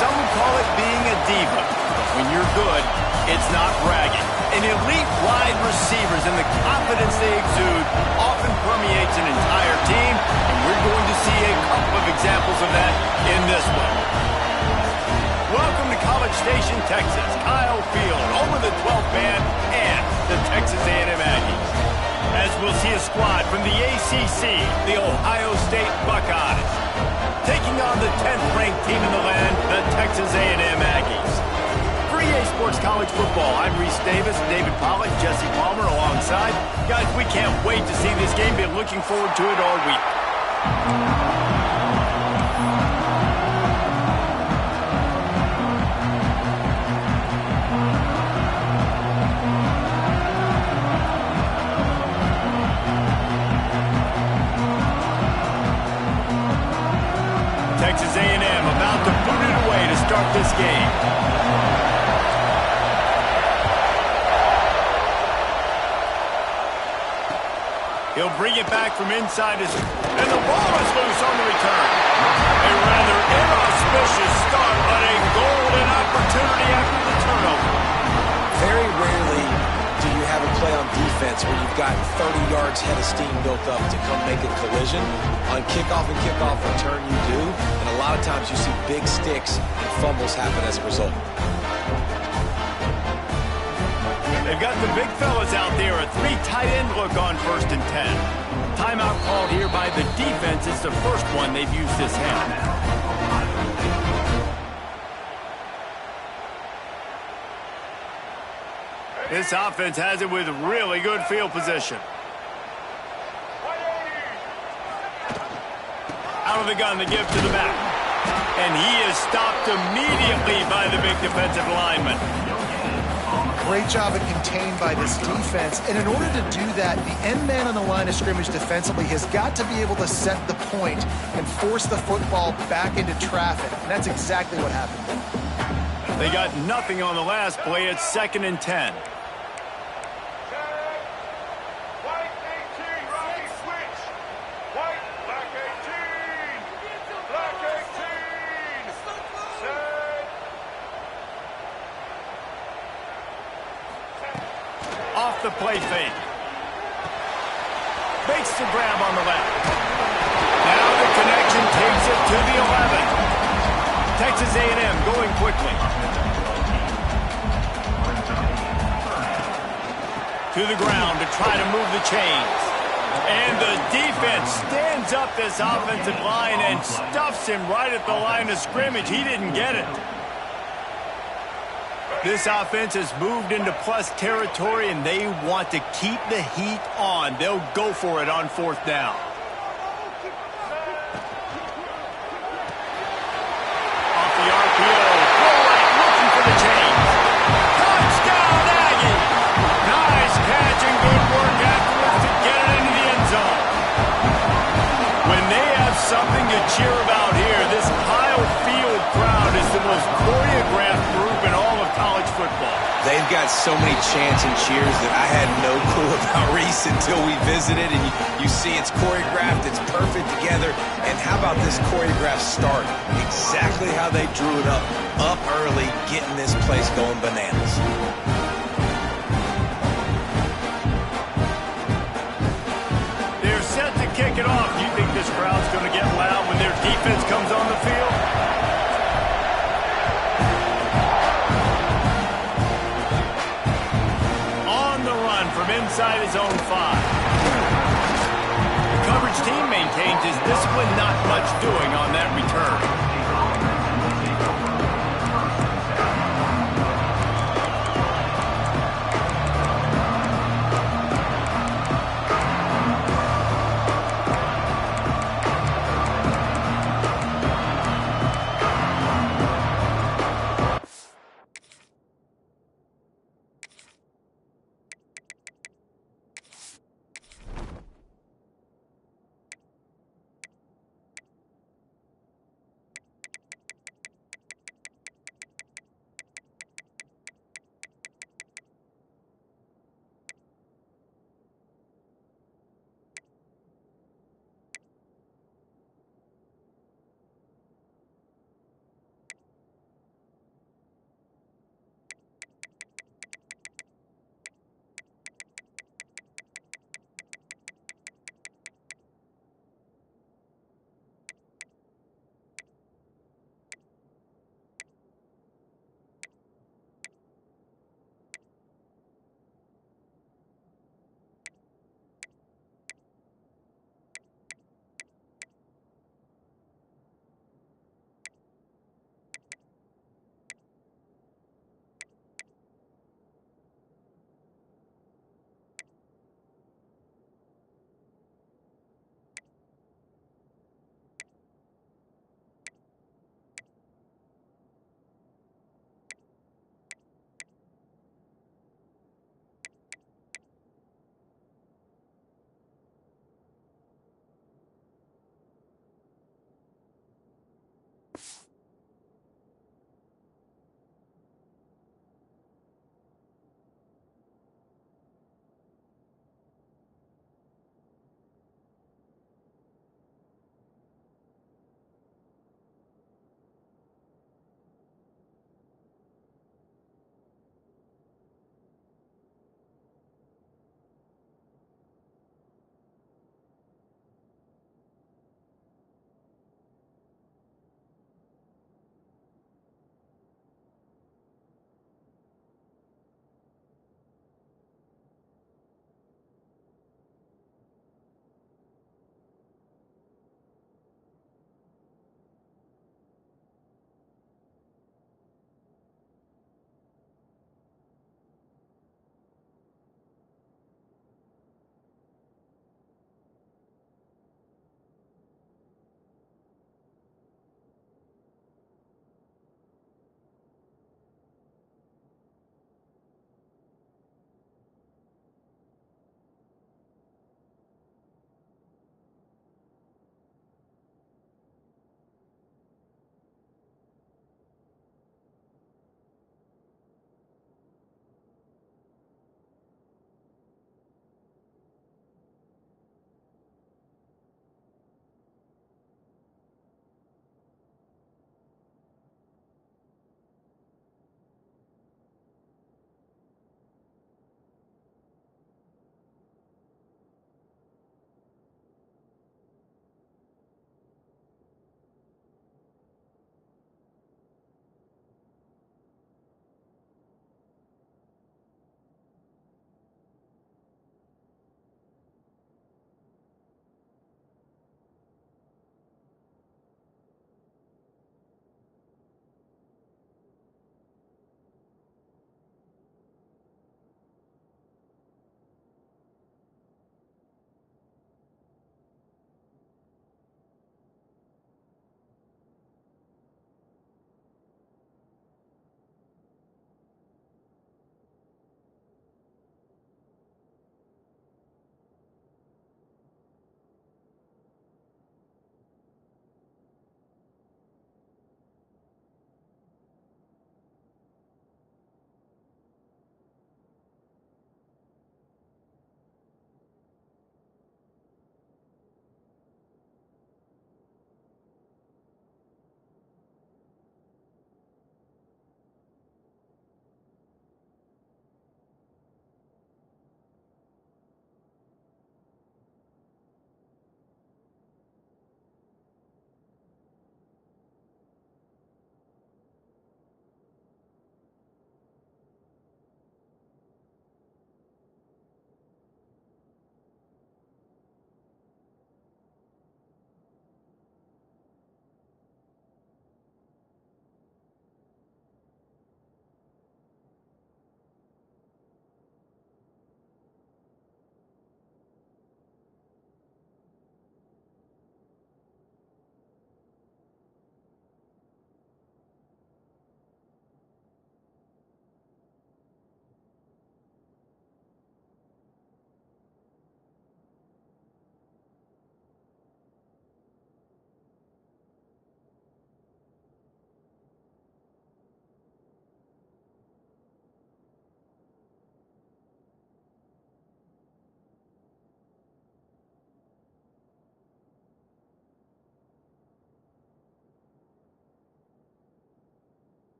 some would call it being a diva. But when you're good, it's not bragging. And elite wide receivers and the confidence they exude often permeates an entire team, and we're going to see a couple of examples of that in this one. Welcome to College Station, Texas. Kyle Field, home of the 12th man and the Texas A&M Aggies. As we'll see a squad from the ACC, the Ohio State Buckeyes, taking on the 10th-ranked team in the land, the Texas A&M Aggies. For EA Sports College Football, I'm Reese Davis, David Pollack, Jesse Palmer alongside. Guys, we can't wait to see this game. Been looking forward to it all week. Texas A&M about to boot it away to start this game. He'll bring it back from inside his... And the ball is loose on the return. A rather inauspicious start, but a golden opportunity after the turnover. Very rarely do you have a play on defense where you've got 30 yards head of steam built up to come make a collision. On kickoff and kickoff return, you do. And a lot of times you see big sticks and fumbles happen as a result. They've got the big fellas out there. A three tight end look on 1st and 10. Timeout called here by the defense. It's the first one they've used this half. This offense has it with really good field position. Out of the gun, the give to the back. And he is stopped immediately by the big defensive lineman. Great job and contained by this defense. And in order to do that, the end man on the line of scrimmage defensively has got to be able to set the point and force the football back into traffic. And that's exactly what happened. They got nothing on the last play. It's 2nd and 10. Off the play fake. Makes the grab on the left. Now the connection takes it to the 11. Texas A&M going quickly. To the ground to try to move the chains. And the defense stands up this offensive line and stuffs him right at the line of scrimmage. He didn't get it. This offense has moved into plus territory, and they want to keep the heat on. They'll go for it on 4th down. Off the RPO. Roll right, looking for the chains. Touchdown, Aggie! Nice catch and good work afterwards to get it into the end zone. When they have something to cheer about here, this Kyle Field crowd is the most choreographed group in all of college football. They've got so many chants and cheers that I had no clue about Reese until we visited. And you see it's choreographed, it's perfect together. And how about this choreographed start? Exactly how they drew it up early, getting this place going bananas. They're set to kick it off. Do you think this crowd's going to get loud when their defense comes on the field? From inside his own 5. The coverage team maintains his discipline, not much doing on that return.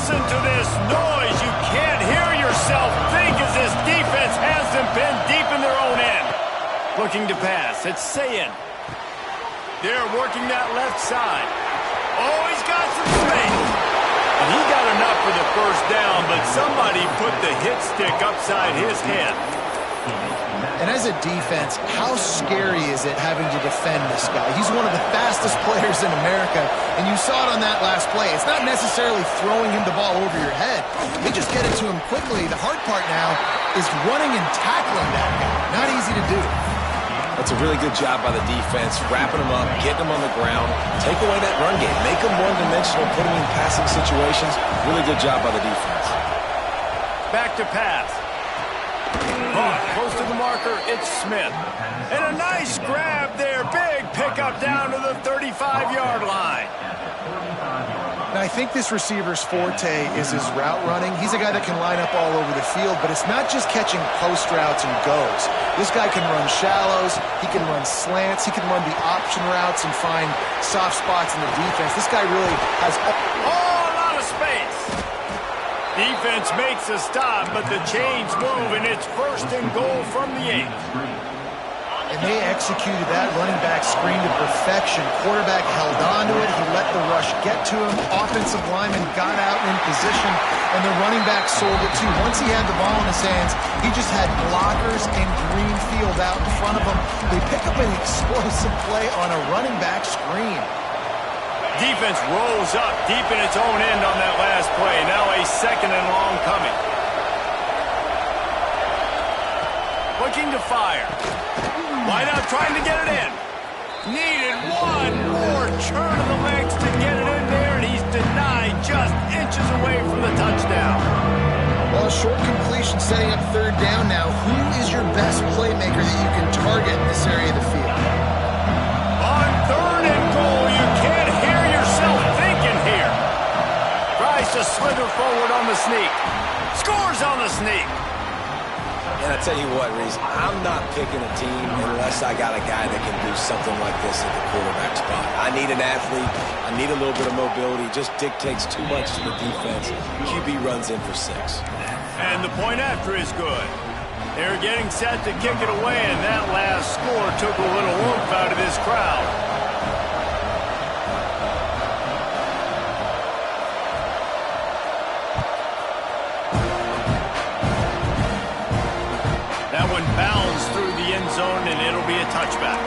Listen to this noise. You can't hear yourself think as this defense has them pinned deep in their own end. Looking to pass. It's Sayin. They're working that left side. Oh, he's got some space. And he got enough for the first down, but somebody put the hit stick upside his head. And as a defense, how scary is it having to defend this guy? He's one of the fastest players in America, and you saw it on that last play. It's not necessarily throwing him the ball over your head. They just get it to him quickly. The hard part now is running and tackling that guy. Not easy to do. That's a really good job by the defense, wrapping them up, getting them on the ground, take away that run game, make them one-dimensional, put them in passing situations. Really good job by the defense. Back to pass. Close to the marker, it's Smith. And a nice grab there. Big pickup down to the 35-yard line. Now, I think this receiver's forte is his route running. He's a guy that can line up all over the field, but it's not just catching post routes and goes. This guy can run shallows, he can run slants, he can run the option routes and find soft spots in the defense. This guy really has a lot of space. Defense makes a stop, but the chains move, and it's 1st and goal from the 8. And they executed that running back screen to perfection. Quarterback held on to it. He let the rush get to him. Offensive lineman got out in position, and the running back sold it too. Once he had the ball in his hands, he just had blockers and green field out in front of him. They pick up an explosive play on a running back screen. Defense rolls up deep in its own end on that last play. Now a 2nd and long coming. Looking to fire. Wide out trying to get it in. Needed one more turn of the legs to get it in there, and he's denied just inches away from the touchdown. Well, a short completion setting up 3rd down now. Who is your best playmaker that you can target in this area of the field? On 3rd and goal, you can't hear yourself thinking here. Tries to slither forward on the sneak. Scores on the sneak. And I tell you what, Reese, I'm not picking a team unless I got a guy that can do something like this at the quarterback spot. I need an athlete. I need a little bit of mobility. Just dictates too much to the defense. QB runs in for 6. And the point after is good. They're getting set to kick it away, and that last score took a little oomph out of this crowd. That one bounds through the end zone, and it'll be a touchback.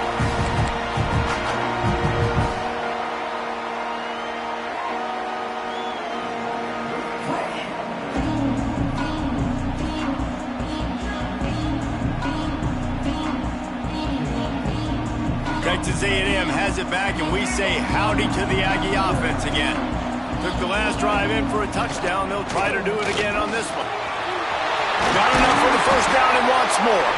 Texas A&M has it back, and we say howdy to the Aggie offense again. Took the last drive in for a touchdown. They'll try to do it again on this one. Got enough for the first down and wants more.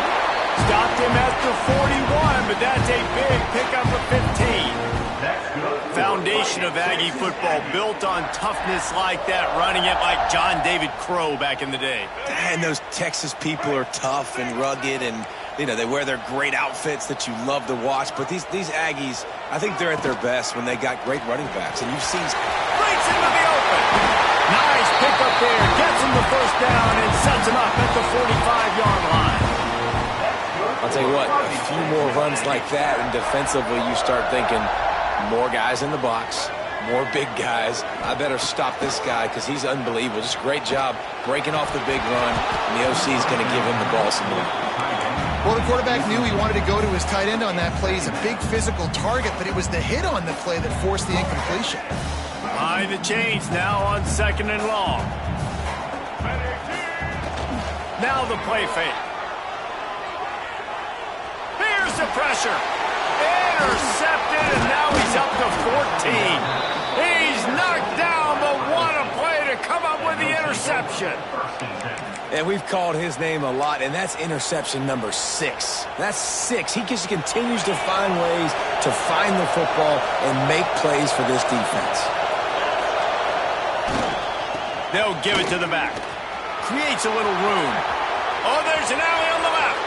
Stopped him at the 41, but that's a big pickup of 15. Foundation of Aggie football built on toughness like that, running it like John David Crow back in the day. And those Texas people are tough and rugged, and you know, they wear their great outfits that you love to watch. But these Aggies, I think they're at their best when they got great running backs. And you've seen breaks into the open. Nice pickup there. Gets him the first down and sets him up at the 45-yard line. I'll tell you what, a few more runs like that, and defensively you start thinking more guys in the box, more big guys. I better stop this guy because he's unbelievable. Just a great job breaking off the big run, and the OC is going to give him the ball some more. Well, the quarterback knew he wanted to go to his tight end on that play. He's a big physical target, but it was the hit on the play that forced the incompletion. Behind the chains now on 2nd and long. Now the play fake. Here's the pressure. Intercepted, and now he's up to 14. He's knocked down, but what a play to come up with the interception. And we've called his name a lot, and that's interception number 6. That's 6. He just continues to find ways to find the football and make plays for this defense. They'll give it to the back. Creates a little room. Oh, there's an alley on the left.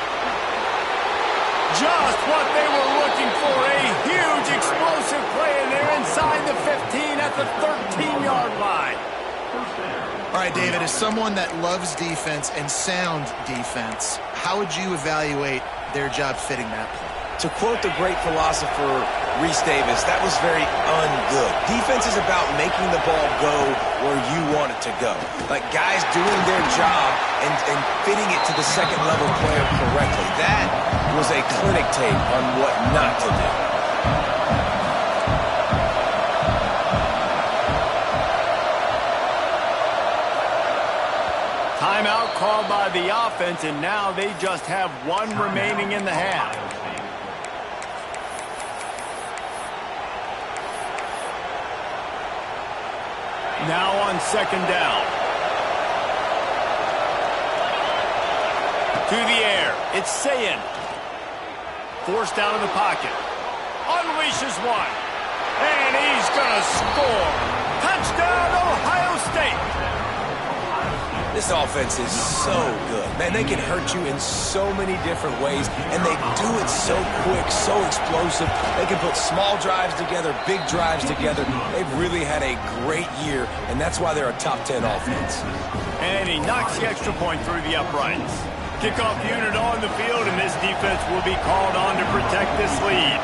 Just what they were looking for. A huge explosive play, and they're inside the 15 at the 13-yard line. right, David, as someone that loves defense and sound defense, how would you evaluate their job fitting that play? To quote the great philosopher Reese Davis, that was very un-good. Defense is about making the ball go where you want it to go. Like guys doing their job and fitting it to the second-level player correctly. That was a clinic tape on what not to do. Timeout called by the offense, and now they just have one remaining in the half. Now on second down. To the air. It's Sayin. Forced out of the pocket. Unleashes one. And he's going to score. Touchdown, Ohio State. This offense is so good. Man, they can hurt you in so many different ways, and they do it so quick, so explosive. They can put small drives together, big drives together. They've really had a great year, and that's why they're a top 10 offense. And he knocks the extra point through the uprights. Kickoff unit on the field, and this defense will be called on to protect this lead.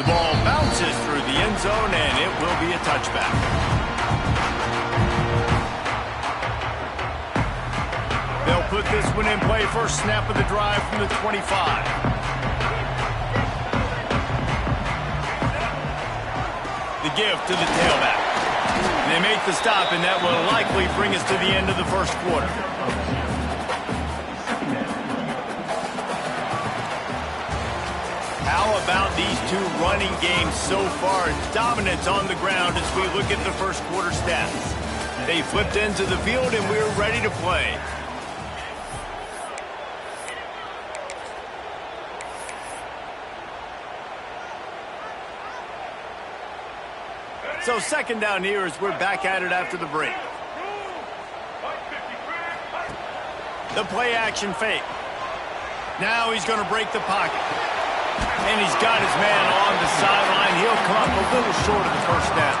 The ball bounces through the end zone, and it will be a touchback. They'll put this one in play first snap of the drive from the 25. The give to the tailback. They make the stop, and that will likely bring us to the end of the first quarter. How about these two running games so far? Dominance on the ground as we look at the first quarter stats. They flipped into the field, and we're ready to play. So second down here as we're back at it after the break. The play action fake. Now he's going to break the pocket. And he's got his man on the sideline. He'll come up a little short of the first down.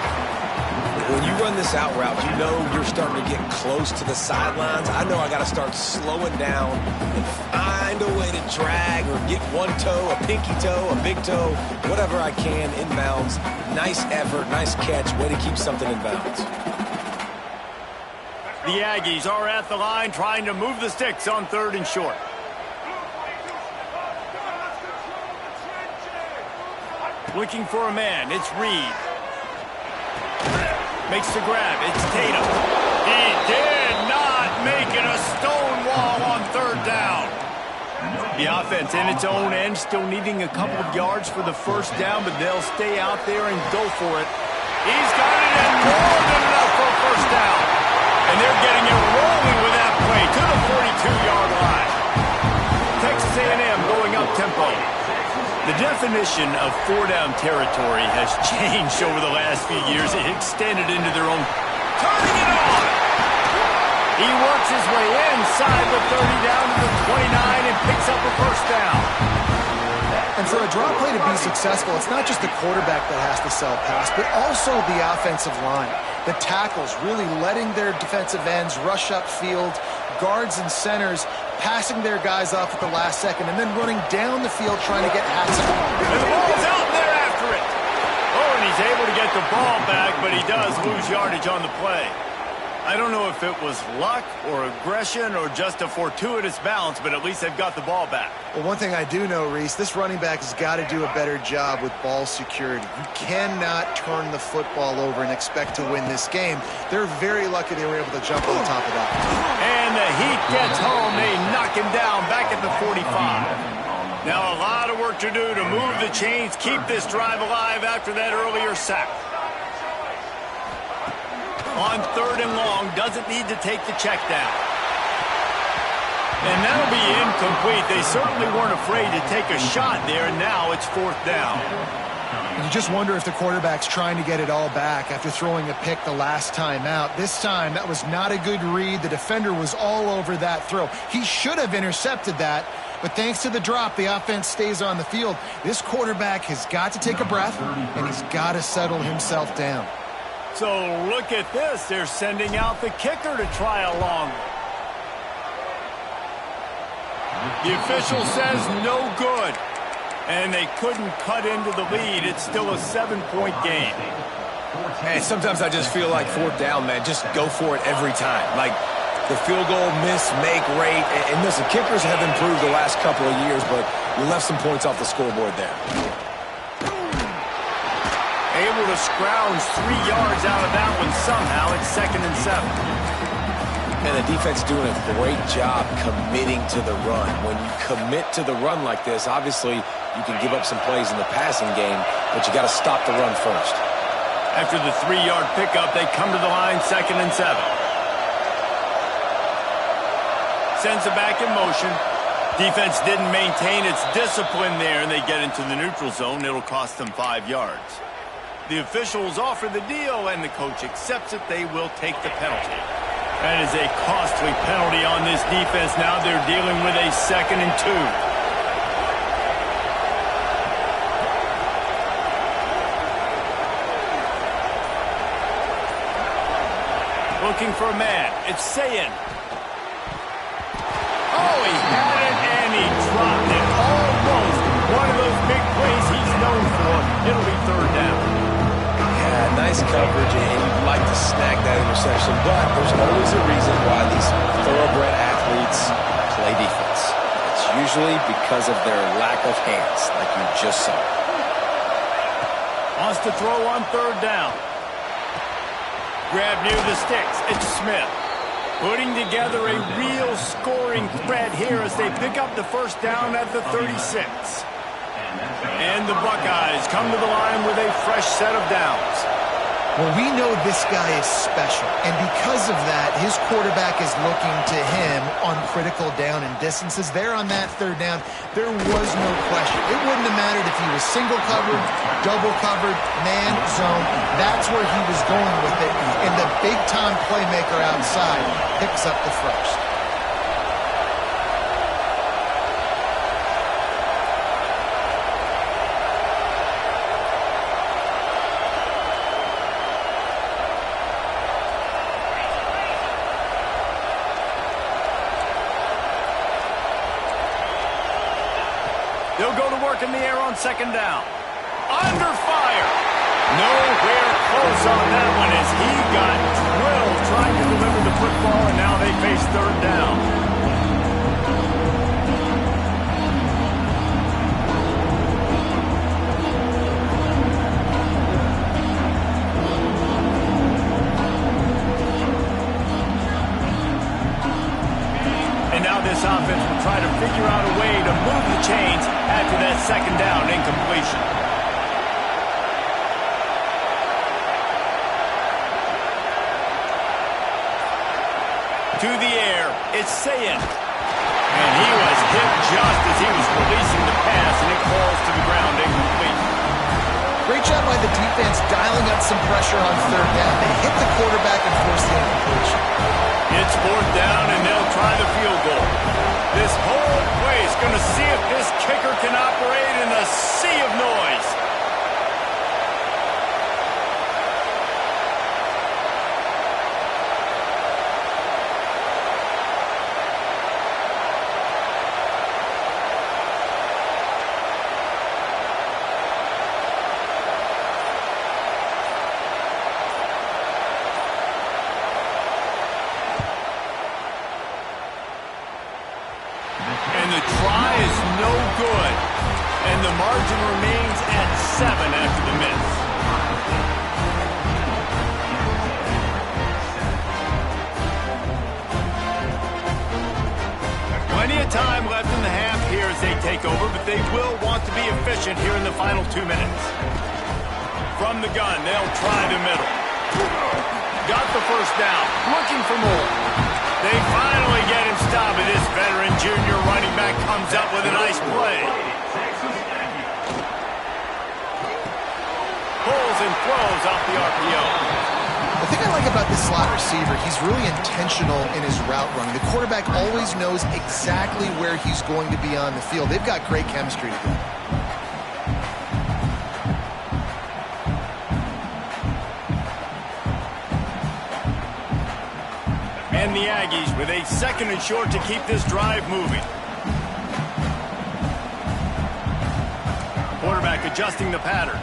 When you run this out route, you know you're starting to get close to the sidelines. I know I got to start slowing down and find a way to drag or get one toe, a pinky toe, a big toe, whatever I can inbounds. Nice effort, nice catch, way to keep something in bounds. The Aggies are at the line trying to move the sticks on third and short. Looking for a man. It's Reed. Makes the grab. It's Tatum. He did not make it a stone wall on third down. The offense in its own end still needing a couple of yards for the first down, but they'll stay out there and go for it. He's got it and more than enough for a first down. And they're getting it rolling with that play to the 42-yard line. Texas A&M going up tempo. The definition of four-down territory has changed over the last few years. It extended into their own. Turning it on! He works his way inside the 30 down to the 29 and picks up a first down. And for a draw play to be successful, it's not just the quarterback that has to sell pass, but also the offensive line. The tackles really letting their defensive ends rush upfield, guards and centers passing their guys off at the last second, and then running down the field trying to get hats. And the ball's out there after it. Oh, and he's able to get the ball back, but he does lose yardage on the play. I don't know if it was luck or aggression or just a fortuitous bounce, but at least they've got the ball back. Well, one thing I do know, Reese, this running back has got to do a better job with ball security. You cannot turn the football over and expect to win this game. They're very lucky they were able to jump on the top of that. And the Heat gets home. They knock him down back at the 45. Now a lot of work to do to move the chains, keep this drive alive after that earlier sack. On third and long, doesn't need to take the check down. And that'll be incomplete. They certainly weren't afraid to take a shot there, and now it's fourth down. You just wonder if the quarterback's trying to get it all back after throwing a pick the last time out. This time, that was not a good read. The defender was all over that throw. He should have intercepted that, But thanks to the drop, the offense stays on the field. This quarterback has got to take a breath, and he's got to settle himself down. So look at this. They're sending out the kicker to try a long one. The official says no good. And they couldn't cut into the lead. It's still a 7-point game. Hey, sometimes I just feel like fourth down, man. Just go for it every time. Like the field goal miss, make rate. And listen, kickers have improved the last couple of years, but you left some points off the scoreboard there. Able to scrounge 3 yards out of that one somehow. It's 2nd and 7. And the defense doing a great job committing to the run. When you commit to the run like this, obviously you can give up some plays in the passing game, but you got to stop the run first. After the 3-yard pickup, they come to the line, 2nd and 7. Sends it back in motion. Defense didn't maintain its discipline there, and they get into the neutral zone. It'll cost them 5 yards. The officials offer the deal, and the coach accepts it. They will take the penalty. That is a costly penalty on this defense. Now they're dealing with a 2nd and 2. Looking for a man. It's Sayin. Oh, he had it and he dropped it. Almost. One of those big plays he's known for. It'll be 3rd down. Yeah, nice coverage, and you'd like to snag that interception, but there's always a reason why these thoroughbred athletes play defense. It's usually because of their lack of hands, like you just saw. Wants to throw on 3rd down. Grab near the sticks. It's Smith. Putting together a real scoring threat here as they pick up the 1st down at the 36. And the Buckeyes come to the line with a fresh set of downs. Well, we know this guy is special, and because of that, his quarterback is looking to him on critical down and distances. There on that 3rd down, there was no question. It wouldn't have mattered if he was single covered, double covered, man, zone. That's where he was going with it, and the big-time playmaker outside picks up the 1st. They'll go to work in the air on 2nd down. Under fire. Nowhere close on that one as he got drilled trying to deliver the football, and now they face 3rd down. And now this offense will try to figure out a way to move the chains after that 2nd down incompletion. To the air, it's Sayin. And he was hit just as he was releasing the pass, and it falls to the ground incomplete. Great job by the defense dialing up some pressure on 3rd down. They hit the quarterback and forced the incompletion. It's 4th down, and they'll try the field goal. This whole place going to see if this kicker can operate in a sea of noise. And the try is no good. And the margin remains at 7 after the miss. Plenty of time left in the half here as they take over, but they will want to be efficient here in the final 2 minutes. From the gun, they'll try the middle. Got the 1st down, looking for more. They finally get him stopped, and this veteran junior running back comes up with a nice play. Pulls and throws off the RPO. The thing I like thing about this slot receiver, he's really intentional in his route running. The quarterback always knows exactly where he's going to be on the field. They've got great chemistry together. And the Aggies with a 2nd and short to keep this drive moving. Quarterback adjusting the pattern.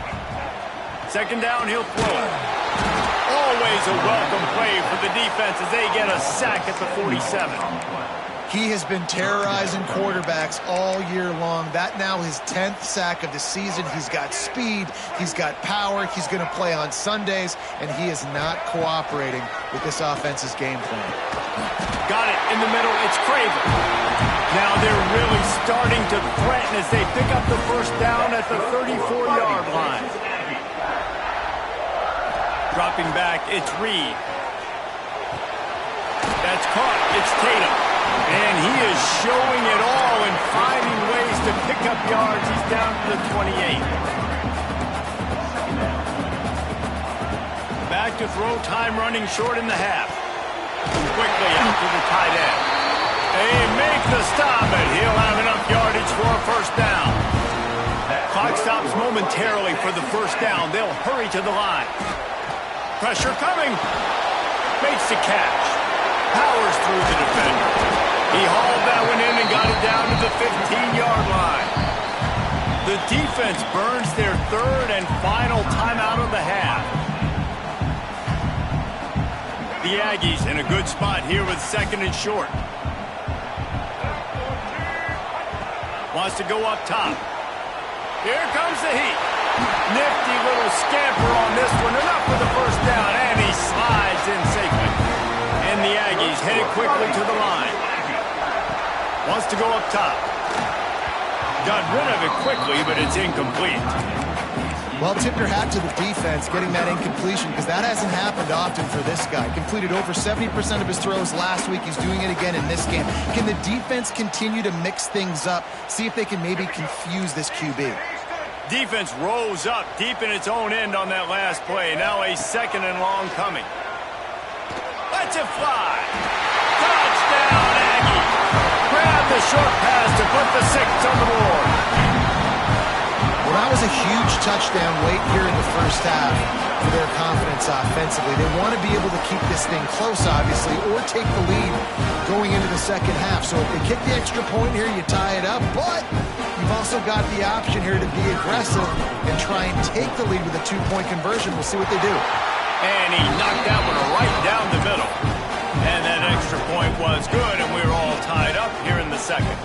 2nd down, he'll throw. Always a welcome play for the defense as they get a sack at the 47. He has been terrorizing quarterbacks all year long. That now his 10th sack of the season. He's got speed. He's got power. He's going to play on Sundays, and he is not cooperating with this offense's game plan. Got it in the middle. It's Craven. Now they're really starting to threaten as they pick up the 1st down at the 34-yard line. Dropping back, it's Reed. That's caught. It's Tatum. And he is showing it all and finding ways to pick up yards. He's down to the 28. Back to throw, time running short in the half. Quickly out to the tight end. They make the stop, and he'll have enough yardage for a 1st down. Clock stops momentarily for the 1st down. They'll hurry to the line. Pressure coming. Makes the catch. Powers through the defender. He hauled that one in and got it down to the 15-yard line. The defense burns their 3rd and final timeout of the half. The Aggies in a good spot here with 2nd and short. Wants to go up top. Here comes the heat. Nifty little scamper on this one. Enough for the 1st down, and he slides in safely. And the Aggies headed quickly to the line. Wants to go up top. Got rid of it quickly, but it's incomplete. Well, tip your hat to the defense getting that incompletion, because that hasn't happened often for this guy. Completed over 70% of his throws last week. He's doing it again in this game. Can the defense continue to mix things up? See if they can maybe confuse this QB. Defense rose up deep in its own end on that last play. Now a 2nd and long coming. Let's it fly. Touchdown, Aggie. Grab the short pass to put the 6th on the board. Well, that was a huge touchdown late here in the 1st half for their confidence offensively. They want to be able to keep this thing close, obviously, or take the lead going into the 2nd half. So if they kick the extra point here, you tie it up. But you've also got the option here to be aggressive and try and take the lead with a 2-point conversion. We'll see what they do. And he knocked that one right down the middle. And that extra point was good, and we're all tied up here in the 2nd.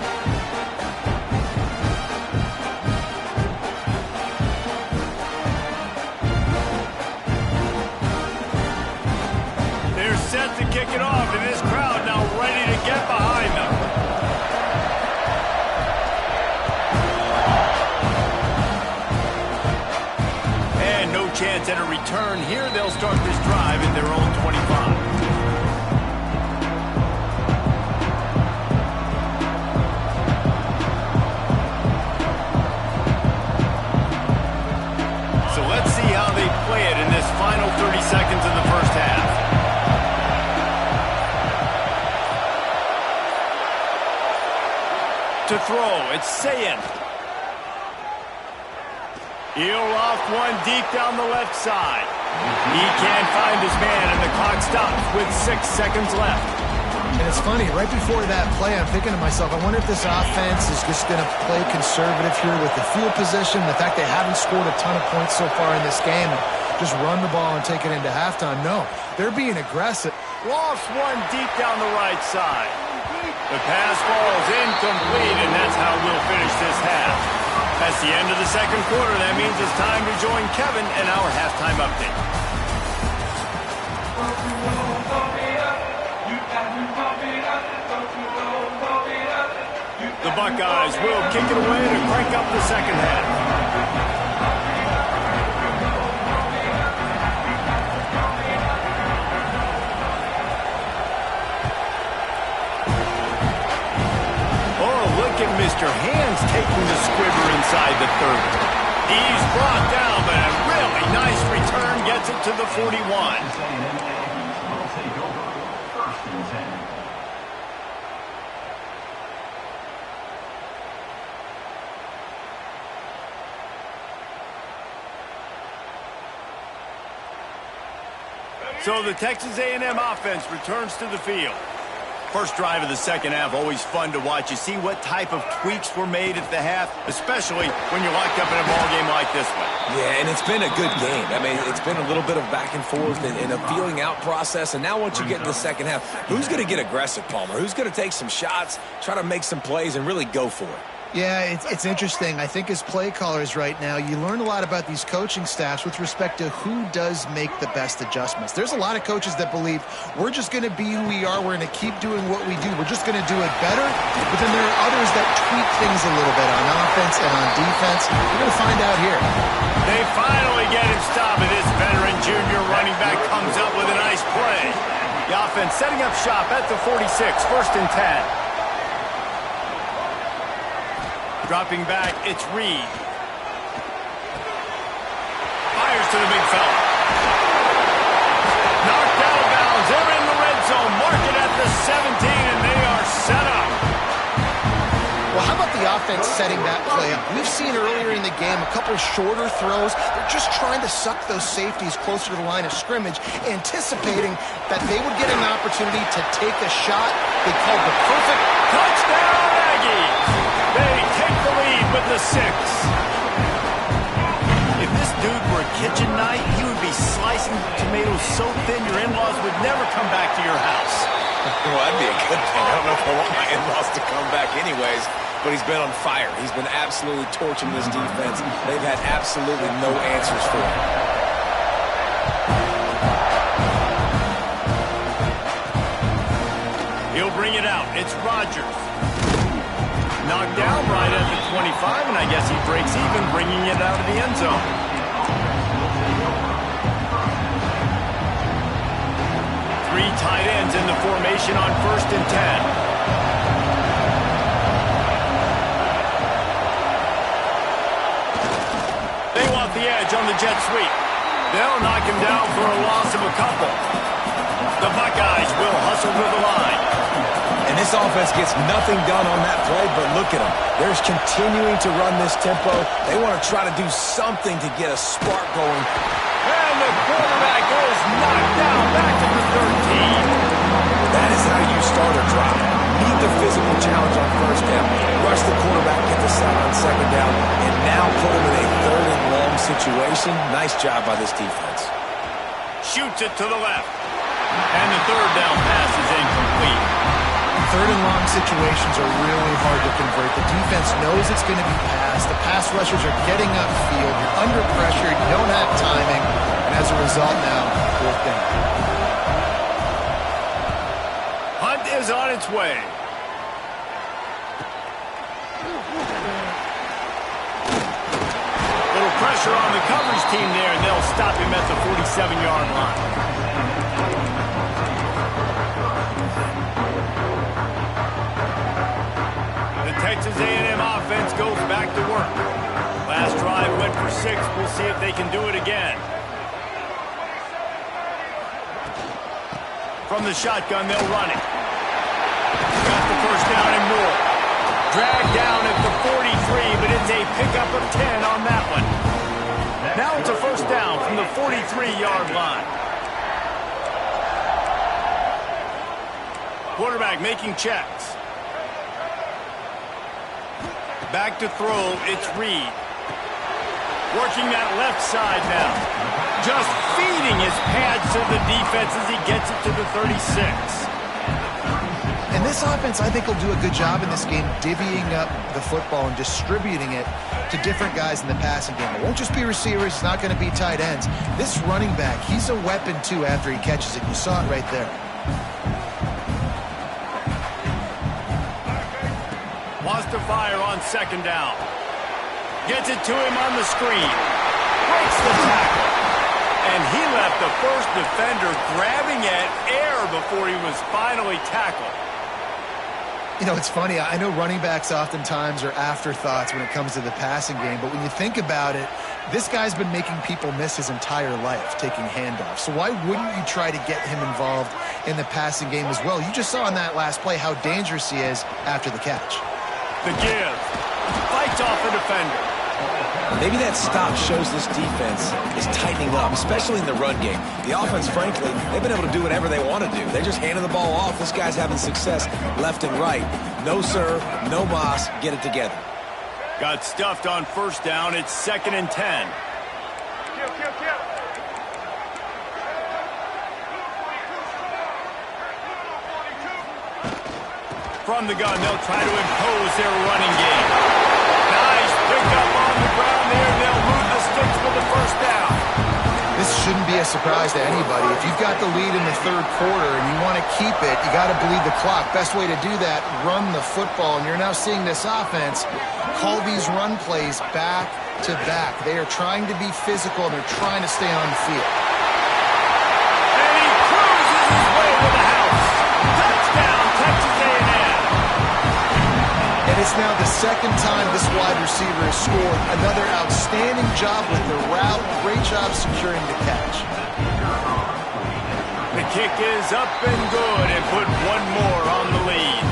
They're set to kick it off, and this crowd now ready to get behind them. And no chance at a return here. They'll start this drive in their own 25. So let's see how they play it in this final 30 seconds of the 1st half. To throw, it's Sayin. He'll loft one deep down the left side. He can't find his man, and the clock stops with 6 seconds left. And it's funny, right before that play, I'm thinking to myself, I wonder if this offense is just going to play conservative here with the field position, the fact they haven't scored a ton of points so far in this game, and just run the ball and take it into halftime. No, they're being aggressive. Lofts one deep down the right side. The pass falls incomplete, and that's how we'll finish this half. That's the end of the 2nd quarter. That means it's time to join Kevin in our halftime update. The Buckeyes will kick it away to crank up the 2nd half. Look at Mr. Hands taking the squibber inside the 30. He's brought down, but a really nice return gets it to the 41. So the Texas A&M offense returns to the field. First drive of the second half, always fun to watch. You see what type of tweaks were made at the half, especially when you're locked up in a ball game like this one. Yeah, and it's been a good game. I mean, it's been a little bit of back and forth and a feeling out process. And now once you get in the second half, who's going to get aggressive, Palmer? Who's going to take some shots, try to make some plays, and really go for it? Yeah, it's interesting. I think as play callers right now, you learn a lot about these coaching staffs with respect to who does make the best adjustments. There's a lot of coaches that believe we're just going to be who we are. We're going to keep doing what we do. We're just going to do it better. But then there are others that tweak things a little bit on offense and on defense. We're going to find out here. They finally get him stopped, and this veteran junior running back comes up with a nice play. The offense setting up shop at the 46, 1st and 10. Dropping back, it's Reed. Fires to the big fella. Knocked out of bounds. They're in the red zone. Mark it at the 17, and they are set up. Well, how about the offense setting that play up? We've seen earlier in the game a couple of shorter throws. They're just trying to suck those safeties closer to the line of scrimmage, anticipating that they would get an opportunity to take a shot. They called the perfect touchdown, Aggies. They take the lead with the 6. If this dude were a kitchen knife, he would be slicing tomatoes so thin your in-laws would never come back to your house. Well, that'd be a good thing. I don't know if I want my in-laws to come back anyways, but he's been on fire. He's been absolutely torching this defense. They've had absolutely no answers for him. He'll bring it out. It's Rodgers. Knocked down right at the 25, and I guess he breaks even, bringing it out of the end zone. Three tight ends in the formation on 1st and 10. They want the edge on the jet sweep. They'll knock him down for a loss of a couple. The Buckeyes will hustle to the line. And this offense gets nothing done on that play, but look at them. They're continuing to run this tempo. They want to try to do something to get a spark going. And the quarterback is knocked down back to the 13. That is how you start a drive. Meet the physical challenge on 1st down. Rush the quarterback, get the sack on 2nd down, and now put him in a 3rd and long situation. Nice job by this defense. Shoots it to the left. And the 3rd down pass is incomplete. 3rd and long situations are really hard to convert. The defense knows it's going to be passed. The pass rushers are getting upfield. You're under pressure. You don't have timing. And as a result now, 4th down. Hunt is on its way. Little pressure on the coverage team there, and they'll stop him at the 47-yard line. Texas A&M offense goes back to work. Last drive went for 6. We'll see if they can do it again. From the shotgun, they'll run it. Got the 1st down and more. Dragged down at the 43, but it's a pickup of 10 on that one. Now it's a 1st down from the 43-yard line. Quarterback making checks. Back to throw, it's Reed. Working that left side now. Just feeding his pads to the defense as he gets it to the 36. And this offense, I think, will do a good job in this game divvying up the football and distributing it to different guys in the passing game. It won't just be receivers. It's not going to be tight ends. This running back, he's a weapon, too, after he catches it. You saw it right there. Wants to fire on 2nd down. Gets it to him on the screen. Breaks the tackle. And he left the first defender grabbing at air before he was finally tackled. You know, it's funny. I know running backs oftentimes are afterthoughts when it comes to the passing game, but when you think about it, this guy's been making people miss his entire life taking handoffs. So why wouldn't you try to get him involved in the passing game as well? You just saw in that last play how dangerous he is after the catch. The give. Fights off the defender. Maybe that stop shows this defense is tightening up, especially in the run game. The offense, frankly, they've been able to do whatever they want to do. They're just handing the ball off. This guy's having success left and right. No serve, no moss. Get it together. Got stuffed on first down. It's 2nd and 10. From the gun, they'll try to impose their running game. Nice pickup on the ground there. They'll move the sticks for the first down. This shouldn't be a surprise to anybody. If you've got the lead in the third quarter and you want to keep it, you got to bleed the clock. Best way to do that, run the football. And you're now seeing this offense call these run plays back to back. They are trying to be physical, and they're trying to stay on the field. And he cruises his way to the house. Touchdown, Texas A&M. And it's now the second time this wide receiver has scored. Another outstanding job with the route. Great job securing the catch. The kick is up and good, and put one more on the lead.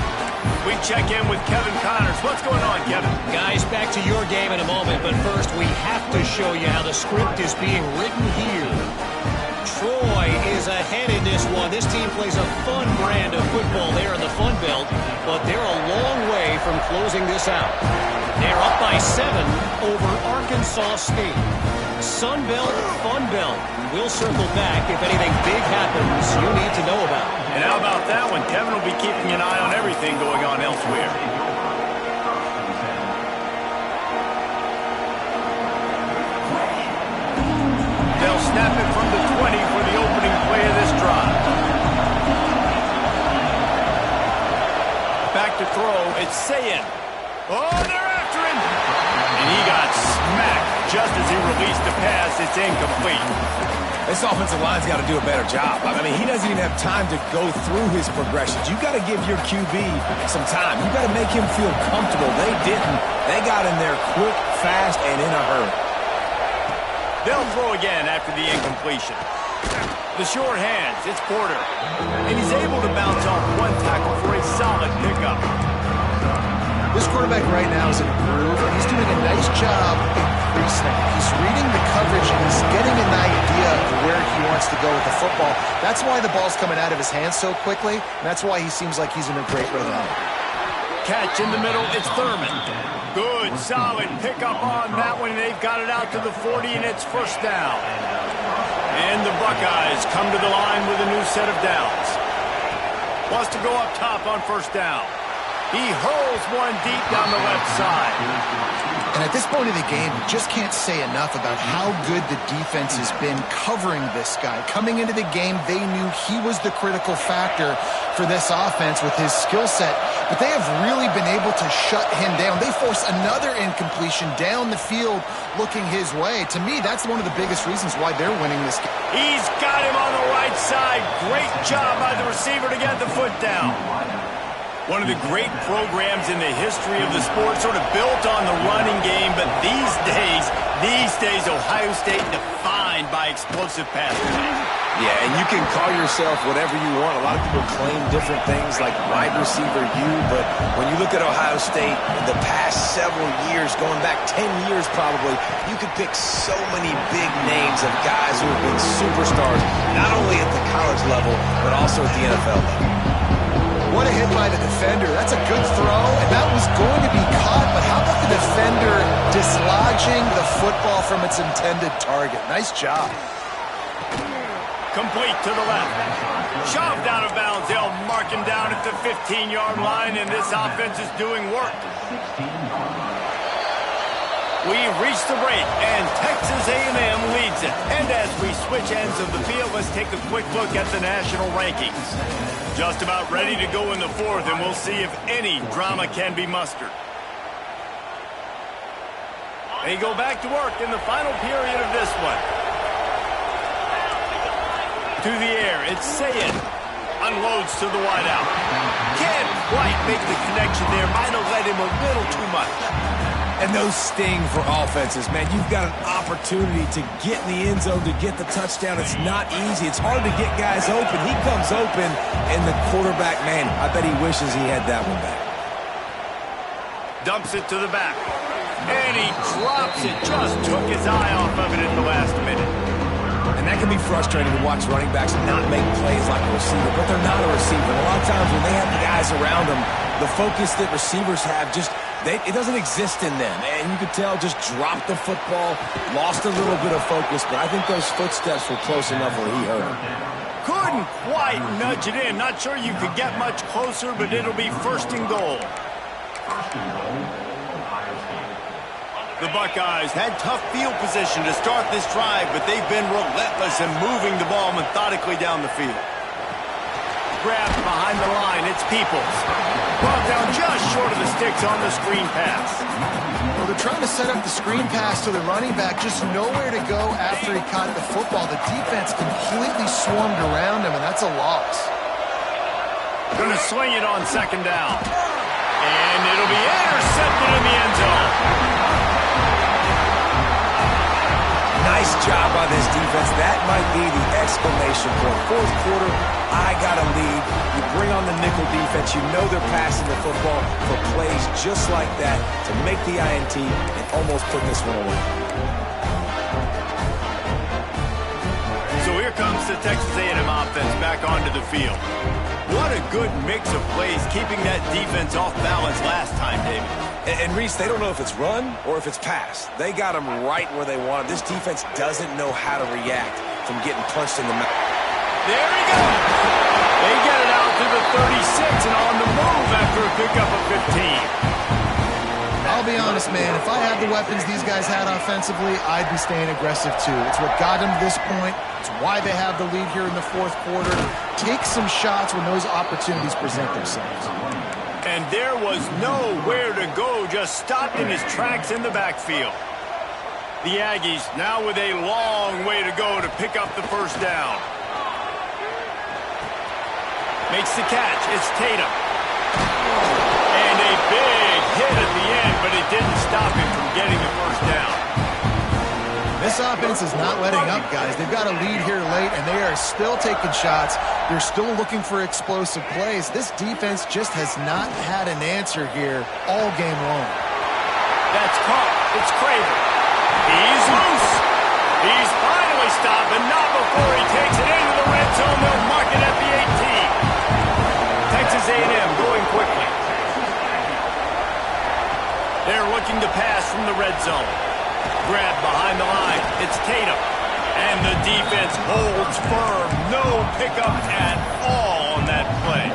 We check in with Kevin Connors. What's going on, Kevin? Guys, back to your game in a moment, but first we have to show you how the script is being written here. Troy is ahead in this one. This team plays a fun brand of football there in the Fun Belt, but they're a long way from closing this out. They're up by 7 over Arkansas State. Sun Belt, Fun Belt. We'll circle back if anything big happens you need to know about. And how about that one? Kevin will be keeping an eye on everything going on elsewhere. They'll snap it from the 20 for the opening play of this drive. Back to throw. It's Sayin. Oh, they're after him. And he got smacked just as he released the pass. It's incomplete. This offensive line's got to do a better job. I mean, he doesn't even have time to go through his progressions. You got to give your QB some time. You got to make him feel comfortable. They didn't. They got in there quick, fast, and in a hurry. They'll throw again after the incompletion. The short hands, it's Porter. And he's able to bounce off one tackle for a solid pickup. This quarterback right now is in a groove, and he's doing a nice job increasing it. He's reading the coverage, and he's getting an idea of where he wants to go with the football. That's why the ball's coming out of his hands so quickly, and that's why he seems like he's in a great rhythm. Catch in the middle, it's Thurman. Good, solid pickup on that one. They've got it out to the 40, and it's first down. And the Buckeyes come to the line with a new set of downs. Wants to go up top on first down. He hurls one deep down the left side. And at this point of the game, you just can't say enough about how good the defense has been covering this guy. Coming into the game, they knew he was the critical factor for this offense with his skill set, but they have really been able to shut him down. They force another incompletion down the field looking his way. To me, that's one of the biggest reasons why they're winning this game. He's got him on the right side. Great job by the receiver to get the foot down. One of the great programs in the history of the sport, sort of built on the running game, but these days, Ohio State defined by explosive pass plays. Yeah, and you can call yourself whatever you want. A lot of people claim different things like wide receiver U, but when you look at Ohio State in the past several years, going back 10 years probably, you could pick so many big names of guys who have been superstars, not only at the college level, but also at the NFL level. What a hit by the defender. That's a good throw, and that was going to be caught, but how about the defender dislodging the football from its intended target? Nice job. Complete to the left. Shoved out of bounds. They'll mark him down at the 15-yard line, and this offense is doing work. We've reached the break, and Texas A&M leads it. And as we switch ends of the field, let's take a quick look at the national rankings. Just about ready to go in the fourth, and we'll see if any drama can be mustered. They go back to work in the final period of this one. To the air, it's Sayin. Unloads to the wideout. Can't quite make the connection there. Might have led him a little too much. And those sting for offenses, man. You've got an opportunity to get in the end zone, to get the touchdown. It's not easy. It's hard to get guys open. He comes open, and the quarterback, man, I bet he wishes he had that one back. Dumps it to the back. And he drops it. Just took his eye off of it at the last minute. And that can be frustrating to watch running backs not make plays like a receiver, but they're not a receiver. And a lot of times when they have the guys around them, the focus that receivers have it doesn't exist in them. And you could tell just dropped the football, lost a little bit of focus, but I think those footsteps were close enough where he heard them. Couldn't quite nudge it in. Not sure you could get much closer, but it'll be first and goal. The Buckeyes had tough field position to start this drive, but they've been relentless in moving the ball methodically down the field. Grabbed behind the line, it's Peoples. Brought down just short of the sticks on the screen pass. Well, they're trying to set up the screen pass to the running back, just nowhere to go after he caught the football. The defense completely swarmed around him, and that's a loss. Going to swing it on second down. And it'll be intercepted in the end zone. Nice job by this defense. That might be the exclamation point. Fourth quarter, I got a lead. You bring on the nickel defense. You know they're passing the football for plays just like that to make the INT and almost put this one away. So here comes the Texas A&M offense back onto the field. What a good mix of plays, keeping that defense off balance last time, David. And Reese, they don't know if it's run or if it's pass. They got them right where they want them. This defense doesn't know how to react from getting punched in the mouth. There he goes. They get it out to the 36 and on the move after a pickup of 15. I'll be honest, man. If I had the weapons these guys had offensively, I'd be staying aggressive too. It's what got them to this point. It's why they have the lead here in the fourth quarter. Take some shots when those opportunities present themselves. And there was nowhere to go, just stopped in his tracks in the backfield. The Aggies now with a long way to go to pick up the first down. Makes the catch. It's Tatum. And a big hit at the end, but it didn't stop him from getting the first down. This offense is not letting up, guys. They've got a lead here late, and they are still taking shots. They're still looking for explosive plays. This defense just has not had an answer here all game long. That's caught. It's Craven. He's loose. He's finally stopped, but not before he takes it into the red zone. They'll mark it at the 18. Texas A&M going quickly. They're looking to pass from the red zone. Grab behind the line. It's Tatum. And the defense holds firm. No pickup at all on that play.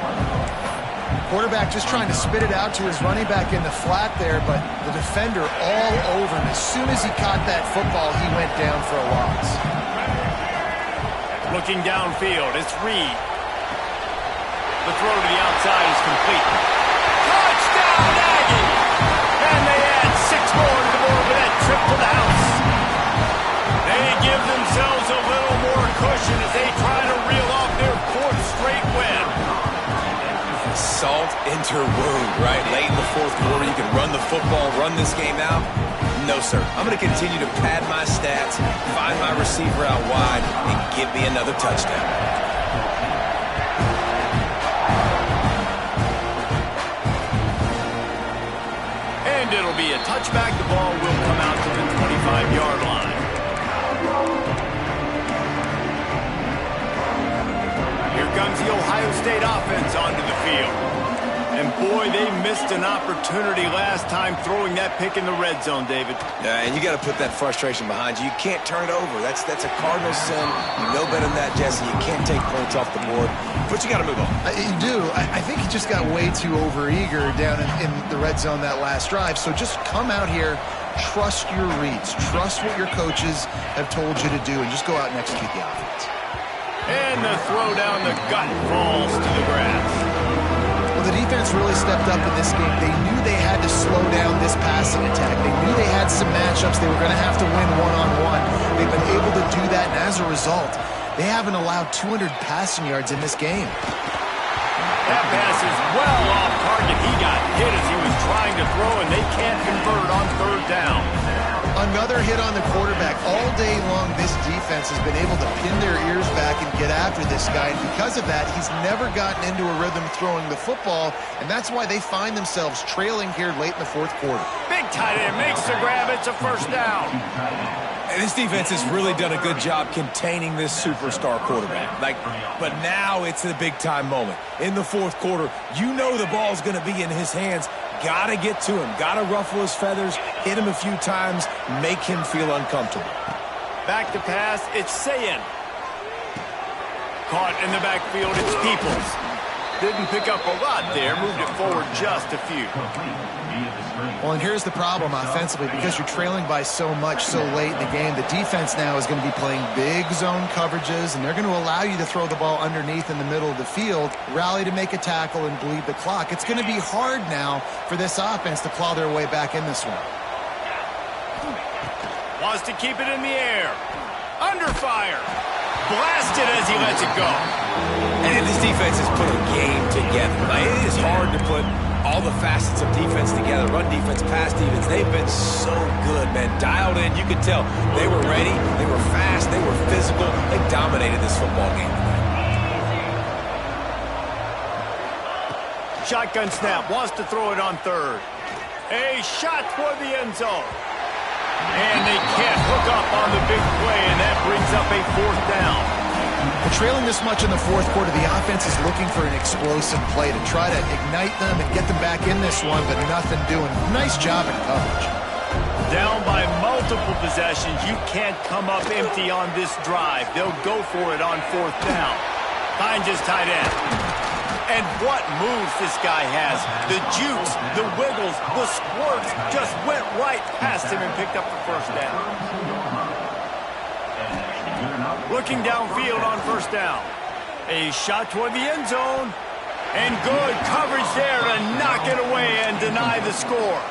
Quarterback just trying to spit it out to his running back in the flat there, but the defender all over him. As soon as he caught that football, he went down for a loss. Looking downfield, it's Reed. The throw to the outside is complete. Touchdown, Aggie! And they add 6 more to the board with that trip to the house. They give themselves a little more cushion as they try to reel off their 4th straight win. Salt into wound, right? Late in the fourth quarter, you can run the football, run this game out. No, sir. I'm going to continue to pad my stats, find my receiver out wide, and give me another touchdown. And it'll be a touchback. The ball will come out to the 25-yard line. Here comes the Ohio State offense onto the field. And boy, they missed an opportunity last time throwing that pick in the red zone, David. Yeah, and you got to put that frustration behind you. You can't turn it over. That's a cardinal sin. You know better than that, Jesse. You can't take points off the board. But you got to move on. You do. I think he just got way too overeager down in the red zone that last drive. So just come out here, trust your reads, trust what your coaches have told you to do, and just go out and execute the offense. And the throw down the gut falls to the grass. Well, the defense really stepped up in this game. They knew they had to slow down this passing attack. They knew they had some matchups they were going to have to win one-on-one. They've been able to do that, and as a result, they haven't allowed 200 passing yards in this game. That pass is well off target. He got hit as he was trying to throw, and they can't convert on 3rd down. Another hit on the quarterback. All day long, this defense has been able to pin their ears back and get after this guy. And because of that, he's never gotten into a rhythm throwing the football. And that's why they find themselves trailing here late in the 4th quarter. Big tight end makes the grab. It's a first down. And this defense has really done a good job containing this superstar quarterback. But now it's a big-time moment. In the fourth quarter, you know the ball's going to be in his hands. Got to get to him. Got to ruffle his feathers, hit him a few times, make him feel uncomfortable. Back to pass, it's Sayin. Caught in the backfield, it's Peoples. Didn't pick up a lot there, moved it forward just a few. Well, and here's the problem offensively, because you're trailing by so much so late in the game, the defense now is going to be playing big zone coverages, and they're going to allow you to throw the ball underneath in the middle of the field, rally to make a tackle, and bleed the clock. It's going to be hard now for this offense to claw their way back in this one. Wants to keep it in the air. Under fire. Blasted as he lets it go. And this defense has put a game together. It is hard to put all the facets of defense together. Run defense, pass defense. They've been so good, man. Dialed in. You could tell they were ready. They were fast. They were physical. They dominated this football game. Shotgun snap. Wants to throw it on third. A shot toward the end zone. And they can't hook up on the big play, and that brings up a fourth down. But trailing this much in the fourth quarter, the offense is looking for an explosive play to try to ignite them and get them back in this one, but nothing doing. Nice job in coverage. Down by multiple possessions, you can't come up empty on this drive. They'll go for it on fourth down. Finds his tight end. And what moves this guy has. The jukes, the wiggles, the squirts just went right past him and picked up the first down. Looking downfield on first down. A shot toward the end zone. And good coverage there to knock it away and deny the score.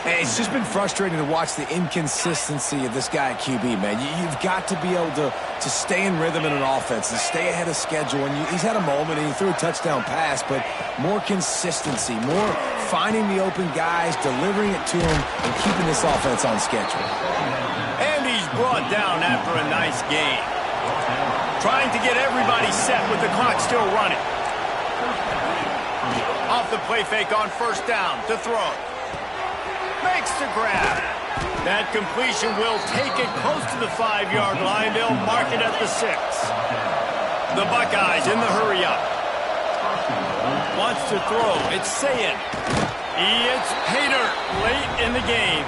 And it's just been frustrating to watch the inconsistency of this guy at QB, man. You've got to be able to stay in rhythm in an offense and stay ahead of schedule. And he's had a moment and he threw a touchdown pass, but more consistency, more finding the open guys, delivering it to him, and keeping this offense on schedule. And he's brought down after a nice game. Trying to get everybody set with the clock still running. Off the play fake on first down to throw. Makes the grab. That completion will take it close to the 5-yard line. They'll mark it at the 6. The Buckeyes in the hurry up. Wants to throw. It's Sayin. It's Pater late in the game.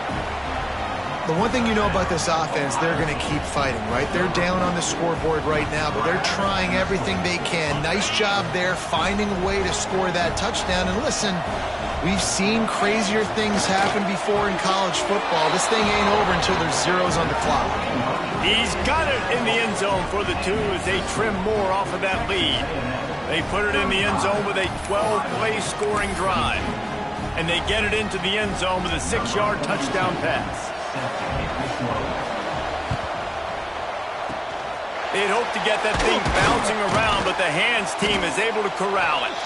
The one thing you know about this offense, they're going to keep fighting, right? They're down on the scoreboard right now, but they're trying everything they can. Nice job there, finding a way to score that touchdown. And listen, we've seen crazier things happen before in college football. This thing ain't over until there's zeros on the clock. He's got it in the end zone for the 2 as they trim more off of that lead. They put it in the end zone with a 12-play scoring drive. And they get it into the end zone with a 6-yard touchdown pass. They'd hope to get that thing bouncing around, but the hands team is able to corral it.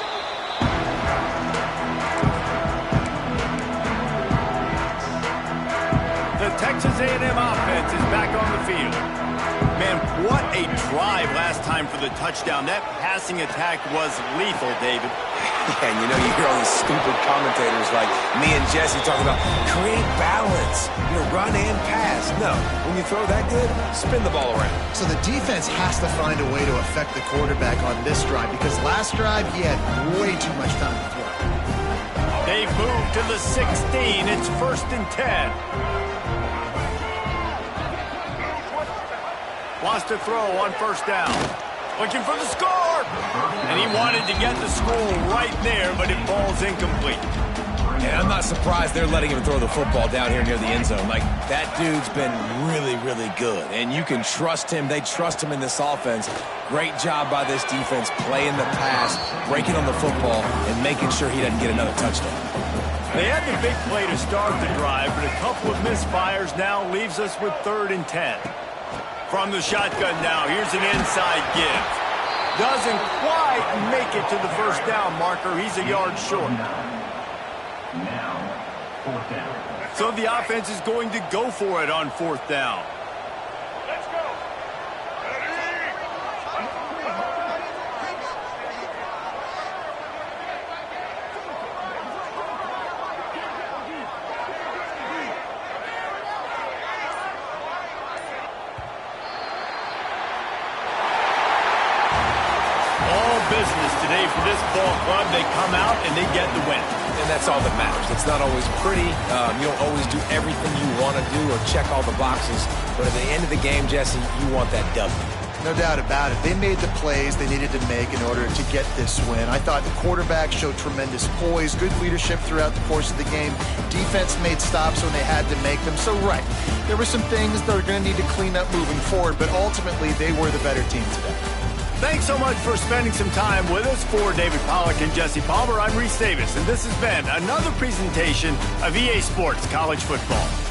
The Texas A&M offense is back on the field. Man, what a drive last time for the touchdown. That passing attack was lethal, David. And you know, you hear all these stupid commentators like me and Jesse talking about create balance, run and pass. No, when you throw that good, spin the ball around. So the defense has to find a way to affect the quarterback on this drive, because last drive he had way too much time to throw. They move to the 16. It's 1st and 10. Wants to throw on first down. Looking for the score. And he wanted to get the score right there, but it falls incomplete. And I'm not surprised they're letting him throw the football down here near the end zone. Like, that dude's been really, really good. And you can trust him. They trust him in this offense. Great job by this defense playing the pass, breaking on the football, and making sure he doesn't get another touchdown. They had the big play to start the drive, but a couple of misfires now leaves us with 3rd and 10. From the shotgun now, here's an inside give. Doesn't quite make it to the first down marker. He's a yard short. Now, 4th down. So the offense is going to go for it on 4th down. Let's go. club, they come out and they get the win. And that's all that matters. It's not always pretty. You don't always do everything you want to do or check all the boxes. But at the end of the game, Jesse, you want that W. No doubt about it. They made the plays they needed to make in order to get this win. I thought the quarterback showed tremendous poise, good leadership throughout the course of the game. Defense made stops when they had to make them. So, right, there were some things that are going to need to clean up moving forward, but ultimately they were the better team today. Thanks so much for spending some time with us. For David Pollack and Jesse Palmer, I'm Reese Davis, and this has been another presentation of EA Sports College Football.